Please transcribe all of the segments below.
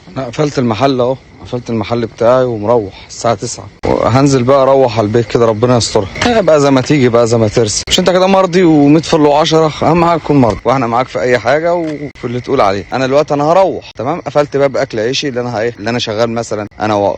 انا قفلت المحل اهو، قفلت المحل بتاعي ومروح الساعة 9، وهنزل بقى اروح على البيت كده، ربنا يسترها بقى زي ما تيجي بقى زي ما ترسي. مش انت كده مرضي و100 فل و10؟ اهم حاجة تكون مرضي، واحنا معاك في اي حاجة وفي اللي تقول عليه. انا دلوقتي انا هروح تمام، قفلت باب اكل عيشي اللي انا اللي انا شغال مثلا انا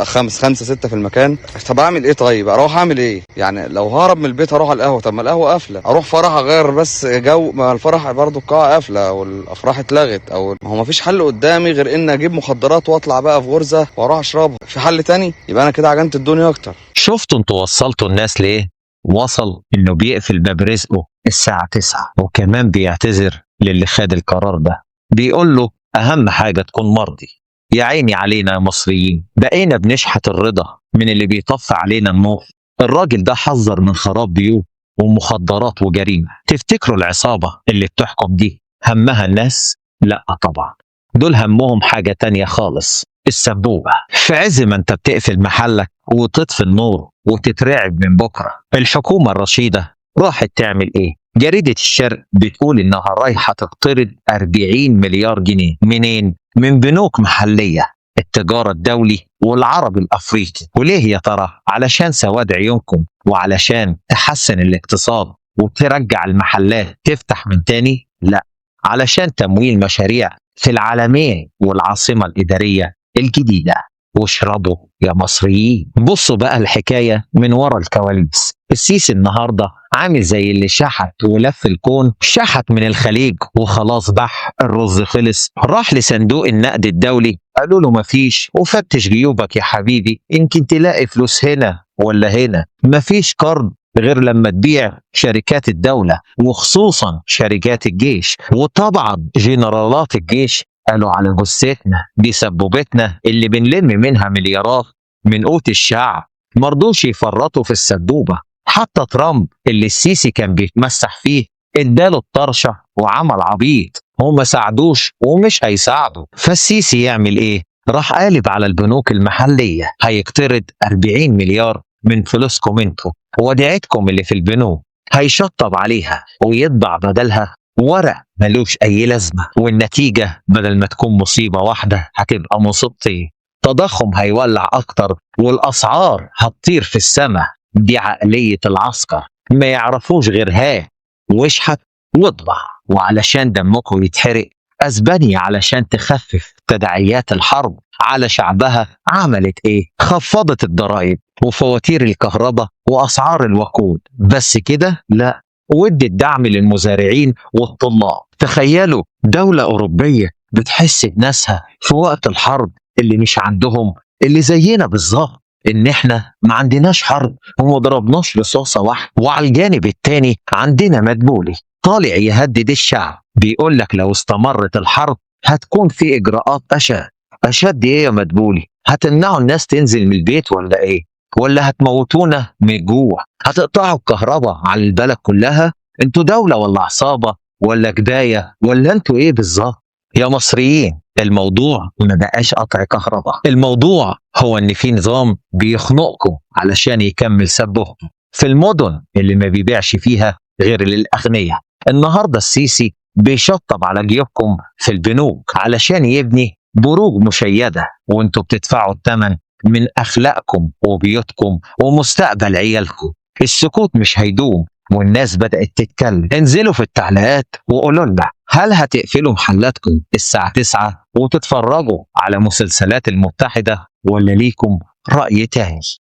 خمسة ستة في المكان. طب اعمل ايه؟ طيب اروح اعمل ايه يعني؟ لو ههرب من البيت هروح القهوة، طب ما القهوة قافلة. اروح فرح اغير بس جو، ما الفرح برضه القاعة قافلة والافراح اتلغت، او ما هو ما فيش حل قدامي غير ان اجيب مخدرات واطلع بقى في غرزة واروح اشربها. في حل تاني؟ يبقى انا كده عجنت الدنيا اكتر. شفتوا انتوا وصلتوا الناس ليه؟ وصل انه بيقفل باب رزقه الساعة 9، وكمان بيعتذر للي خد القرار ده، بيقول له اهم حاجة تكون مرضي. يا عيني علينا يا مصريين، بقينا بنشحت الرضا من اللي بيطفي علينا النور. الراجل ده حذر من خراب بيوت ومخدرات وجريمة. تفتكروا العصابة اللي بتحكم دي همها الناس؟ لا طبعا، دول همهم حاجة تانية خالص، السبوبة. في عز ما انت بتقفل محلك وتطفي النور وتترعب من بكرة، الحكومة الرشيدة راحت تعمل ايه؟ جريدة الشرق بتقول انها رايحة تقترض 40 مليار جنيه. منين؟ من بنوك محلية، التجارة الدولي والعربي الأفريقي. وليه يا ترى؟ علشان سواد عيونكم، وعلشان تحسن الاقتصاد وترجع المحلات تفتح من تاني؟ لا، علشان تمويل مشاريع في العالمين والعاصمة الإدارية الجديدة. واشربوا يا مصريين. بصوا بقى الحكاية من ورا الكواليس. السيسي النهاردة عامل زي اللي شحت ولف الكون، شحت من الخليج وخلاص بح الرز خلص. راح لصندوق النقد الدولي، قالوا له مفيش، وفتش جيوبك يا حبيبي يمكن تلاقي فلوس هنا ولا هنا. مفيش قرض غير لما تبيع شركات الدولة، وخصوصا شركات الجيش. وطبعا جنرالات الجيش قالوا على جثتنا دي سبوبتنا اللي بنلم منها مليارات من قوت الشعب. مرضوش يفرطوا في السدوبة. حتى ترامب اللي السيسي كان بيتمسح فيه اداله الطرشة وعمل عبيط. هم ساعدوش ومش هيساعدوا. فالسيسي يعمل ايه؟ راح قالب على البنوك المحلية، هيقترض 40 مليار من فلوسكم انتوا وديعتكم اللي في البنوك، هيشطب عليها ويطبع بدلها ورق ملوش أي لازمة. والنتيجة بدل ما تكون مصيبة واحدة هتبقى مصيبتين. تضخم هيولع أكتر والأسعار هتطير في السماء. دي عقلية العسكر، ما يعرفوش غير ها واشحت واطبع. وعلشان دمكم يتحرق، أسبانيا علشان تخفف تداعيات الحرب على شعبها عملت إيه؟ خفضت الضرائب وفواتير الكهرباء وأسعار الوقود. بس كده؟ لا، وادت دعم للمزارعين والطلاب. تخيلوا دولة أوروبية بتحس بناسها في وقت الحرب اللي مش عندهم، اللي زينا بالظبط، إن إحنا ما عندناش حرب وما ضربناش رصاصة واحدة. وعلى الجانب التاني عندنا مدبولي طالع يهدد الشعب، بيقول لك لو استمرت الحرب هتكون في إجراءات أشد. أشد إيه يا مدبولي؟ هتمنعوا الناس تنزل من البيت ولا إيه؟ ولا هتموتونا من الجوع؟ هتقطعوا الكهرباء على البلد كلها؟ انتوا دولة ولا عصابة ولا جداية ولا انتوا ايه بالظبط؟ يا مصريين، الموضوع ما بقاش قطع كهرباء، الموضوع هو ان في نظام بيخنقكم علشان يكمل سبهم في المدن اللي ما بيبيعش فيها غير للأغنياء. النهاردة السيسي بيشطب على جيوبكم في البنوك علشان يبني بروج مشيدة، وانتوا بتدفعوا الثمن من أخلاقكم وبيوتكم ومستقبل عيالكم. السكوت مش هيدوم والناس بدأت تتكلم. انزلوا في التعليقات وقولوا لنا، هل هتقفلوا محلاتكم الساعة 9 وتتفرجوا على مسلسلات المتحدة، ولا ليكم رأي تاني؟